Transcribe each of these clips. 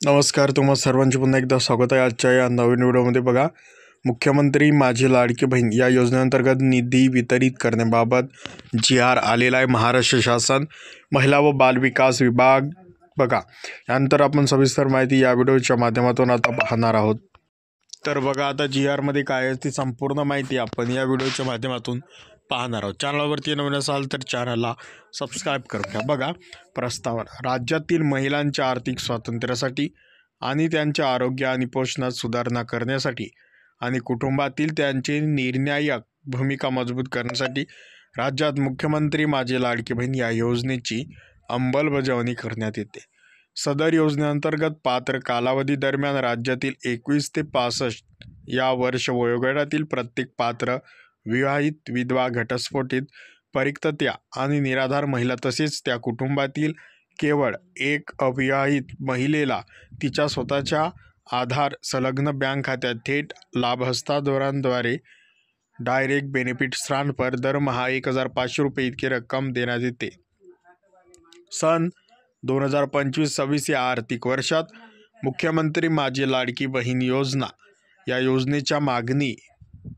नमस्कार, तुम्हा सर्वांचे पुन्हा एकदा स्वागत आहे आजच्या या नवीन व्हिडिओमध्ये। बघा, मुख्यमंत्री माझी लाडकी बहीण या योजनेअंतर्गत निधी वितरित करण्याबाबत GR आलेला आहे महाराष्ट्र शासन महिला व बाल विकास विभाग। बघा, यानंतर आपण सविस्तर माहिती या व्हिडिओच्या माध्यमातून आता पाहणार आहोत। तर बघा, आता GR मध्ये काय आहे ती संपूर्ण माहिती आपण या व्हिडिओच्या माध्यमातून पाहणार आहोत। चॅनलवरती नवीन असाल तर चॅनलला सबस्क्राईब करून घ्या। बघा, प्रस्तावना राज्यातील महिलांच्या आर्थिक स्वातंत्र्यासाठी आणि त्यांच्या आरोग्य आणि पोषणात सुधारणा करण्यासाठी आणि कुटुंबातील त्यांची निर्णायक भूमिका मजबूत करण्यासाठी राज्यात मुख्यमंत्री माझी लाडकी बहीण या योजनेची अंमलबजावणी करण्यात येते। सदर योजनेअंतर्गत पात्र कालावधी दरम्यान राज्यातील 21 ते 65 या वर्ष वयोगटातील प्रत्येक पात्र विवाहित, विधवा, घटस्फोटित, परित्यक्त्या आणि निराधार महिला तसेच त्या कुटुंबातील केवळ एक अविवाहित महिलेला तिच्या स्वतःच्या आधार संलग्न बँक खात्यात थेट लाभ हस्तांतरणाद्वारे डायरेक्ट बेनिफिट ट्रान्सफर दरमहा 1500 रुपये इतकी रक्कम देण्यात येते। सन 2025-26 या आर्थिक वर्षात मुख्यमंत्री माझी लाडकी बहीण योजना या योजनेच्या मागणी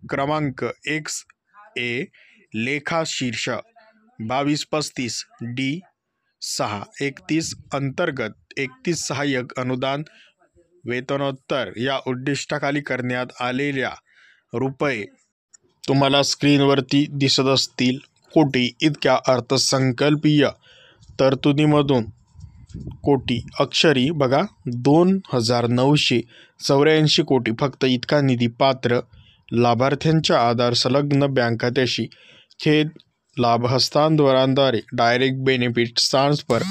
क्रमांक XA लेखा शीर्ष 2235 D6 31 अंतर्गत 31 सहाय्यक अनुदान वेतनोत्तर या उद्दिष्टाखाली करण्यात आलेल्या रुपये तुम्हाला स्क्रीनवरती दिसत असतील कोटी इतक्या अर्थसंकल्पीय तरतुदीमधून कोटी अक्षरी बघा 2984 कोटी फक्त इतका निधी पात्र लाभार्थ्यांच्या आधार संलग्न बँक खात्याशी थेट लाभ हस्तांतरणाद्वारे डायरेक्ट बेनिफिट ट्रान्सफर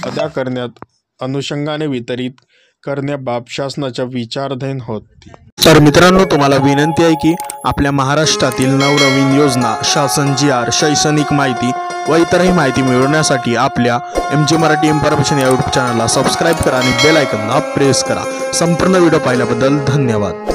अदा करण्यात अनुषंगाने वितरित करण्याबाबत शासनाच्या विचाराधीन होती। तर मित्रांनो, तुम्हाला विनंती आहे की आपल्या महाराष्ट्रातील नवनवीन योजना, शासन GR, शैक्षणिक माहिती व इतरही माहिती मिळवण्यासाठी आपल्या MG मराठी इन्फॉर्मेशन या यूट्यूब चॅनलला सबस्क्राईब करा आणि बेल आयकॉनला प्रेस करा। संपूर्ण व्हिडिओ पाहिल्याबद्दल धन्यवाद।